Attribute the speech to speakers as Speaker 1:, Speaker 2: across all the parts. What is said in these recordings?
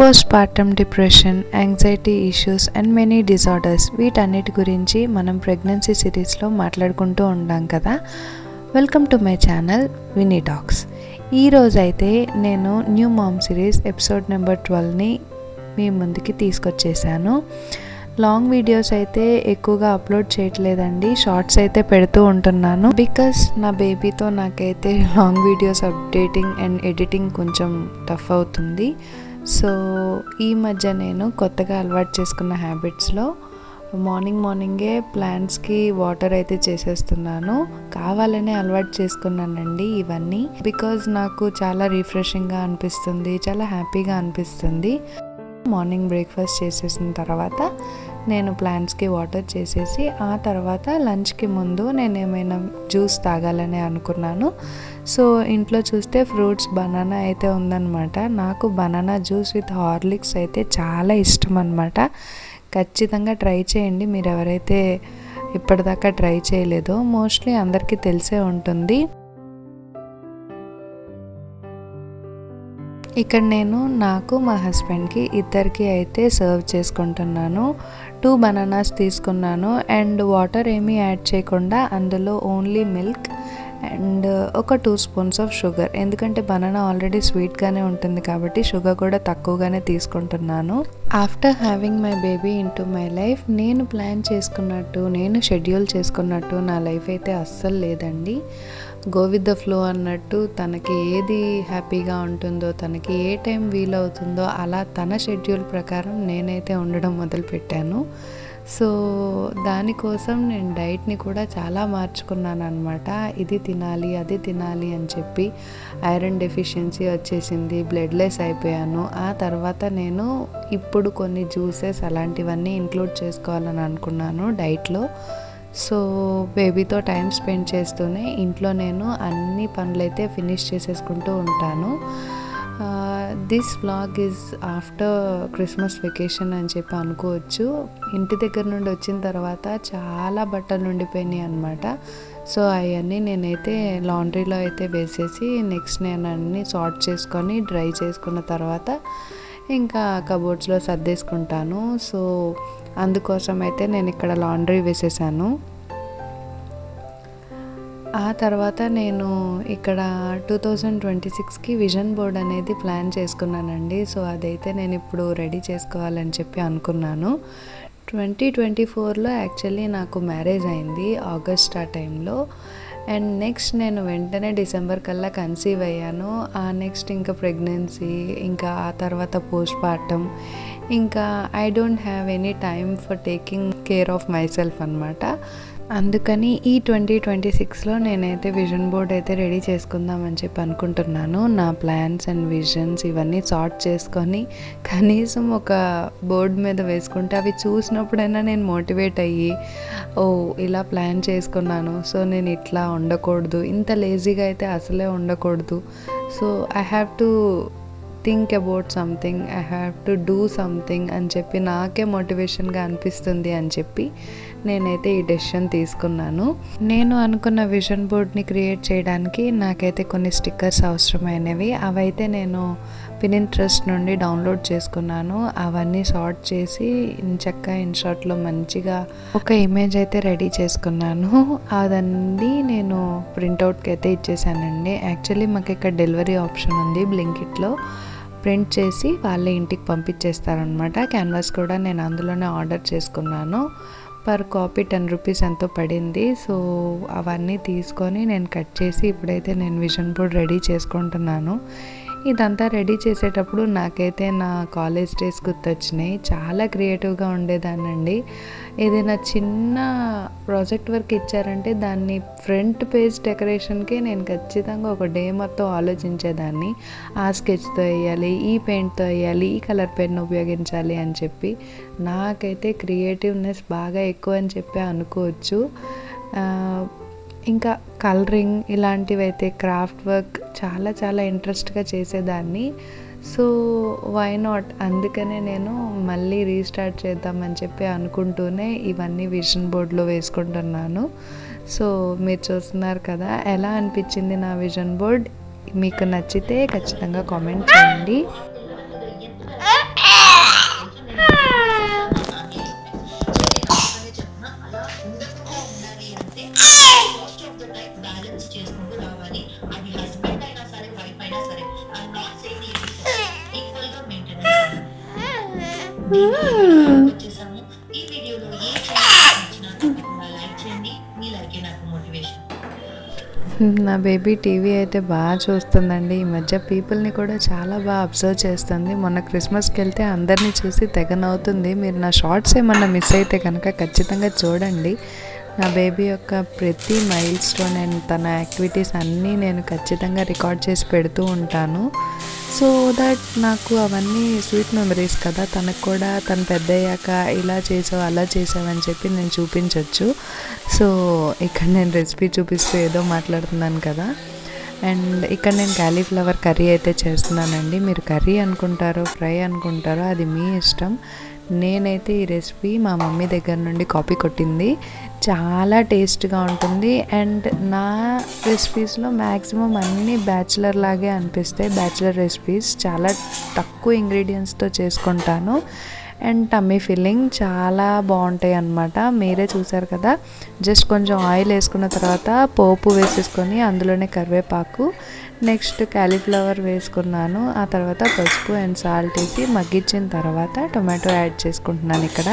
Speaker 1: Postpartum depression, anxiety issues and many disorders, వీటన్నిటి గురించి మనం ప్రెగ్నెన్సీ సిరీస్లో మాట్లాడుకుంటూ ఉంటాం కదా. Welcome to my channel Vini talks. ఈరోజైతే నేను new mom series episode number 12ని మీ ముందుకి తీసుకొచ్చేసాను. లాంగ్ వీడియోస్ అయితే ఎక్కువగా అప్లోడ్ చేయట్లేదండి, షార్ట్స్ అయితే పెడుతూ ఉంటున్నాను. బికాస్ నా బేబీతో నాకైతే long videos updating and editing కొంచెం టఫ్ అవుతుంది. సో ఈ మధ్య నేను కొత్తగా అలవాటు చేసుకున్న హ్యాబిట్స్లో మార్నింగే ప్లాంట్స్కి వాటర్ అయితే చేసేస్తున్నాను. కావాలనే అలవాటు చేసుకున్నానండి ఇవన్నీ, బికాజ్ నాకు చాలా రిఫ్రెషింగ్గా అనిపిస్తుంది, చాలా హ్యాపీగా అనిపిస్తుంది. మార్నింగ్ బ్రేక్ఫాస్ట్ చేసేసిన తర్వాత నేను ప్లాంట్స్కి వాటర్ చేసేసి ఆ తర్వాత లంచ్కి ముందు నేను ఏమైనా జ్యూస్ తాగాలని అనుకున్నాను. సో ఇంట్లో చూస్తే ఫ్రూట్స్ బనానా అయితే ఉందన్నమాట. నాకు బనానా జ్యూస్ విత్ హార్లిక్స్ అయితే చాలా ఇష్టం అన్నమాట. ఖచ్చితంగా ట్రై చేయండి మీరు ఎవరైతే ఇప్పటిదాకా ట్రై చేయలేదో. మోస్ట్లీ అందరికీ తెలిసే ఉంటుంది. ఇక్కడ నేను నాకు మా హస్బెండ్కి ఇద్దరికి అయితే సర్వ్ చేసుకుంటున్నాను. 2 బనానాస్ తీసుకున్నాను అండ్ వాటర్ ఏమీ యాడ్ చేయకుండా అందులో ఓన్లీ మిల్క్ అండ్ ఒక 2 స్పూన్స్ ఆఫ్ షుగర్. ఎందుకంటే బనానా ఆల్రెడీ స్వీట్గానే ఉంటుంది కాబట్టి షుగర్ కూడా తక్కువగానే తీసుకుంటున్నాను. After having my baby into my life నేను ప్లాన్ చేసుకున్నట్టు, నేను షెడ్యూల్ చేసుకున్నట్టు నా లైఫ్ అయితే అస్సలు లేదండి. గో విత్ ద ఫ్లో అన్నట్టు తనకి ఏది హ్యాపీగా ఉంటుందో, తనకి ఏ టైం వీలవుతుందో అలా తన షెడ్యూల్ ప్రకారం నేనైతే ఉండడం మొదలుపెట్టాను. సో దానికోసం నేను డైట్ని కూడా చాలా మార్చుకున్నాను అనమాట. ఇది తినాలి అది తినాలి అని చెప్పి ఐరన్ డెఫిషియన్సీ వచ్చేసింది, బ్లడ్లెస్ అయిపోయాను. ఆ తర్వాత నేను ఇప్పుడు కొన్ని జ్యూసెస్ అలాంటివన్నీ ఇంక్లూడ్ చేసుకోవాలని అనుకున్నాను డైట్లో. సో బేబీతో టైం స్పెండ్ చేస్తూనే ఇంట్లో నేను అన్ని పనులైతే ఫినిష్ చేసేసుకుంటూ ఉంటాను. This vlog is after Christmas vacation అని చెప్పి అనుకోవచ్చు. ఇంటి దగ్గర నుండి వచ్చిన తర్వాత చాలా బట్టలు ఉండిపోయినాయి అనమాట. సో అవన్నీ నేనైతే లాండ్రీలో అయితే వేసేసి నెక్స్ట్ నేను అన్నీ సార్ట్ చేసుకొని డ్రై చేసుకున్న తర్వాత ఇంకా కబోర్డ్స్లో సర్దేసుకుంటాను. సో అందుకోసం అయితే నేను ఇక్కడ లాండ్రీ వేసేసాను. ఆ తర్వాత నేను ఇక్కడ 2026కి విజన్ బోర్డ్ అనేది ప్లాన్ చేసుకున్నానండి. సో అదైతే నేను ఇప్పుడు రెడీ చేసుకోవాలని చెప్పి అనుకున్నాను. 2024లో యాక్చువల్లీ నాకు మ్యారేజ్ అయింది ఆగస్ట్ ఆ టైంలో. అండ్ నెక్స్ట్ నేను వెంటనే డిసెంబర్ కల్లా కన్సీవ్ అయ్యాను. ఆ నెక్స్ట్ ఇంకా ప్రెగ్నెన్సీ, ఇంకా ఆ తర్వాత పోస్ట్పార్టమ్, ఇంకా I don't have any time for taking care of my self అనమాట. అందుకని ఈ 2026లో నేనైతే విజన్ బోర్డ్ అయితే రెడీ చేసుకుందామని చెప్పి అనుకుంటున్నాను. నా ప్లాన్స్ అండ్ విజన్స్ ఇవన్నీ సార్ట్ చేసుకొని కనీసం ఒక బోర్డు మీద వేసుకుంటే అవి చూసినప్పుడైనా నేను మోటివేట్ అయ్యి, ఓ ఇలా ప్లాన్ చేసుకున్నాను, సో నేను ఇట్లా ఉండకూడదు, ఇంత లేజీగా అయితే అసలే ఉండకూడదు, so I have to think about something, I have to do something అని చెప్పి నాకే మోటివేషన్గా అనిపిస్తుంది అని చెప్పి నేనైతే ఈ డెసిషన్ తీసుకున్నాను. నేను అనుకున్న విజన్ బోర్డ్ని క్రియేట్ చేయడానికి నాకైతే కొన్ని స్టిక్కర్స్ అవసరమైనవి. అవైతే నేను పినింట్రెస్ట్ నుండి డౌన్లోడ్ చేసుకున్నాను. అవన్నీ సార్ట్ చేసి చక్కగా ఇన్షాట్లో మంచిగా ఒక ఇమేజ్ అయితే రెడీ చేసుకున్నాను. అదన్నీ నేను ప్రింట్అవుట్కి అయితే ఇచ్చేసానండి. యాక్చువల్లీ మాకు ఇక్కడ డెలివరీ ఆప్షన్ ఉంది, బ్లింకిట్లో ప్రింట్ చేసి వాళ్ళే ఇంటికి పంపించేస్తారనమాట. క్యాన్వాస్ కూడా నేను అందులోనే ఆర్డర్ చేసుకున్నాను. పర్ కాపీ 10 రూపీస్ ఎంతో పడింది. సో అవన్నీ తీసుకొని నేను కట్ చేసి ఇప్పుడైతే నేను విజన్ బోర్డ్ రెడీ చేసుకుంటున్నాను. ఇదంతా రెడీ చేసేటప్పుడు నాకైతే నా కాలేజ్ డేస్ గుర్తొచ్చినాయి. చాలా క్రియేటివ్గా ఉండేదాన్నండి. ఏదైనా చిన్న ప్రాజెక్ట్ వర్క్ ఇచ్చారంటే దాన్ని ఫ్రంట్ పేజ్ డెకరేషన్కి నేను ఖచ్చితంగా ఒక డే మొత్తం ఆలోచించేదాన్ని. ఆ స్కెచ్తో వేయాలి, ఈ పెయింట్తో వేయాలి, ఈ కలర్ పెన్ ఉపయోగించాలి అని చెప్పి నాకైతే క్రియేటివ్నెస్ బాగా ఎక్కువ అని చెప్పి అనుకోవచ్చు. ఇంకా కలరింగ్ ఇలాంటివి అయితే, క్రాఫ్ట్ వర్క్ చాలా చాలా ఇంట్రెస్ట్గా చేసేదాన్ని. సో వై నాట్, అందుకనే నేను మళ్ళీ రీస్టార్ట్ చేద్దామని చెప్పి అనుకుంటూనే ఇవన్నీ విజన్ బోర్డ్లో వేసుకుంటున్నాను. సో మీరు చూస్తున్నారు కదా ఎలా అనిపించింది నా విజన్ బోర్డ్. మీకు నచ్చితే ఖచ్చితంగా కామెంట్ చేయండి. నా బేబీ టీవీ అయితే బాగా చూస్తుందండి. ఈ మధ్య పీపుల్ని కూడా చాలా బాగా అబ్జర్వ్ చేస్తుంది. మొన్న క్రిస్మస్కి వెళ్తే అందరినీ చూసి తెగ నవ్వుతుంది. మీరు నా షార్ట్స్ ఏమన్నా మిస్ అయితే కనుక ఖచ్చితంగా చూడండి. నా బేబీ యొక్క ప్రతి మైల్ స్టోన్ అండ్ తన యాక్టివిటీస్ అన్నీ నేను ఖచ్చితంగా రికార్డ్ చేసి పెడుతూ ఉంటాను. సో దట్ నాకు అవన్నీ స్వీట్ మెమరీస్ కదా, తనకు కూడా తను పెద్ద అయ్యాక ఇలా చేసావు అలా చేసావు అని చెప్పి నేను చూపించవచ్చు. సో ఇక్కడ నేను రెసిపీ చూపిస్తూ ఏదో మాట్లాడుతున్నాను కదా. అండ్ ఇక్కడ నేను క్యాలీఫ్లవర్ కర్రీ అయితే చేస్తున్నానండి. మీరు కర్రీ అనుకుంటారో ఫ్రై అనుకుంటారో అది మీ ఇష్టం. నేనైతే ఈ రెసిపీ మా మమ్మీ దగ్గర నుండి కాపీ కొట్టింది. చాలా టేస్ట్గా ఉంటుంది. అండ్ నా రెసిపీస్లో మ్యాక్సిమం అన్నీ బ్యాచిలర్ లాగే అనిపిస్తాయి. బ్యాచిలర్ రెసిపీస్ చాలా తక్కువ ఇంగ్రీడియంట్స్తో చేసుకుంటాను. అండ్ టమ్మీ ఫిల్లింగ్ చాలా బాగుంటాయి అన్నమాట. మీరే చూసారు కదా, జస్ట్ కొంచెం ఆయిల్ వేసుకున్న తర్వాత పోపు వేసేసుకొని అందులోనే కరివేపాకు, నెక్స్ట్ క్యాలీఫ్లవర్ వేసుకున్నాను. ఆ తర్వాత పసుపు అండ్ సాల్ట్ వేసి మగ్గించిన తర్వాత టొమాటో యాడ్ చేసుకుంటున్నాను ఇక్కడ.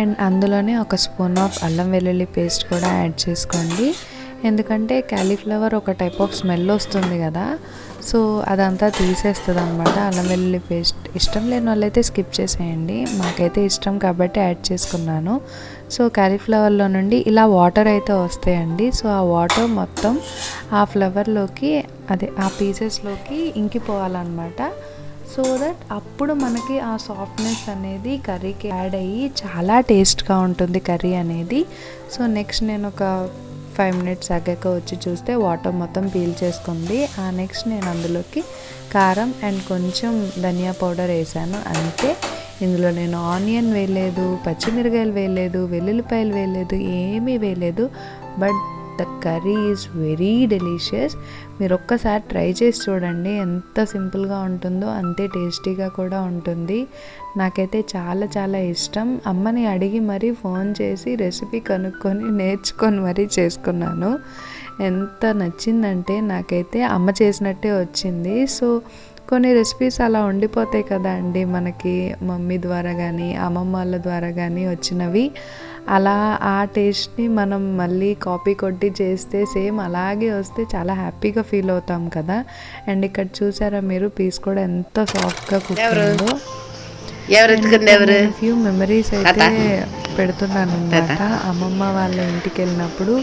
Speaker 1: అండ్ అందులోనే ఒక స్పూన్ ఆఫ్ అల్లం వెల్లుల్లి పేస్ట్ కూడా యాడ్ చేసుకోండి. ఎందుకంటే క్యాలీఫ్లవర్ ఒక టైప్ ఆఫ్ స్మెల్ వస్తుంది కదా, సో అదంతా తీసేస్తుంది అనమాట. అల్లం వెల్లుల్లి పేస్ట్ ఇష్టం లేని వాళ్ళైతే స్కిప్ చేసేయండి. మాకైతే ఇష్టం కాబట్టి యాడ్ చేసుకున్నాను. సో క్యాలీఫ్లవర్లో నుండి ఇలా వాటర్ అయితే వస్తాయండి. సో ఆ వాటర్ మొత్తం ఆ ఫ్లవర్లోకి ఆ పీసెస్లోకి ఇంకిపోవాలన్నమాట. సో దట్ అప్పుడు మనకి ఆ సాఫ్ట్నెస్ అనేది కర్రీకి యాడ్ అయ్యి చాలా టేస్ట్గా ఉంటుంది కర్రీ అనేది. సో నెక్స్ట్ నేను ఒక 5 minutes ఆగాక వచ్చి చూస్తే వాటర్ మొత్తం పీల్ చేసుకుంది. ఆ నెక్స్ట్ నేను అందులోకి కారం అండ్ కొంచెం ధనియా పౌడర్ వేసాను అంతే. ఇందులో నేను ఆనియన్ వేయలేదు, పచ్చిమిరకాయలు వేయలేదు, వెల్లుల్లిపాయలు వేయలేదు, ఏమీ వేయలేదు. But the curry is very delicious. మీరు ఒక్కసారి ట్రై చేసి చూడండి. ఎంత సింపుల్గా ఉంటుందో అంతే టేస్టీగా కూడా ఉంటుంది. నాకైతే చాలా చాలా ఇష్టం. అమ్మని అడిగి మరీ ఫోన్ చేసి రెసిపీ కనుక్కొని నేర్చుకొని మరీ చేసుకున్నాను. ఎంత నచ్చిందంటే నాకైతే అమ్మ చేసినట్టే వచ్చింది. సో కొన్ని రెసిపీస్ అలా ఉండిపోతాయి కదా అండి, మనకి మమ్మీ ద్వారా కానీ అమ్మమ్మ వాళ్ళ ద్వారా కానీ వచ్చినవి. అలా ఆ టేస్ట్ని మనం మళ్ళీ కాపీ కొట్టి చేస్తే సేమ్ అలాగే వస్తే చాలా హ్యాపీగా ఫీల్ అవుతాం కదా. అండ్ ఇక్కడ చూసారా మీరు, పీస్ కూడా ఎంత సాఫ్ట్గా కుక్ అయిందో. ఫ్యూ మెమరీస్ అయితే పెడుతున్నాను అనమాట. అమ్మమ్మ వాళ్ళ ఇంటికి వెళ్ళినప్పుడు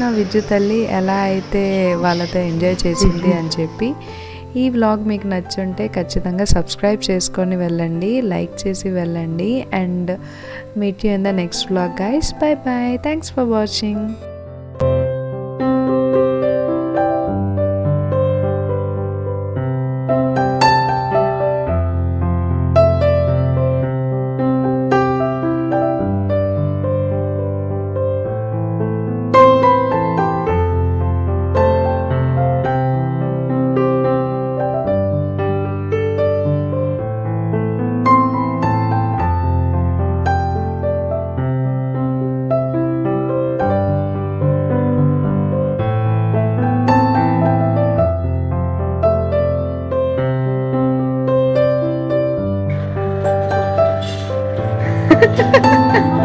Speaker 1: నా విద్యు తల్లి ఎలా అయితే వాళ్ళతో ఎంజాయ్ చేసింది అని చెప్పి. ఈ వ్లాగ్ మీకు నచ్చుంటే ఖచ్చితంగా సబ్స్క్రైబ్ చేసుకొని వెళ్ళండి, లైక్ చేసి వెళ్ళండి. And meet you in the next vlog guys. By by. Thanks for watching. Ha ha ha ha!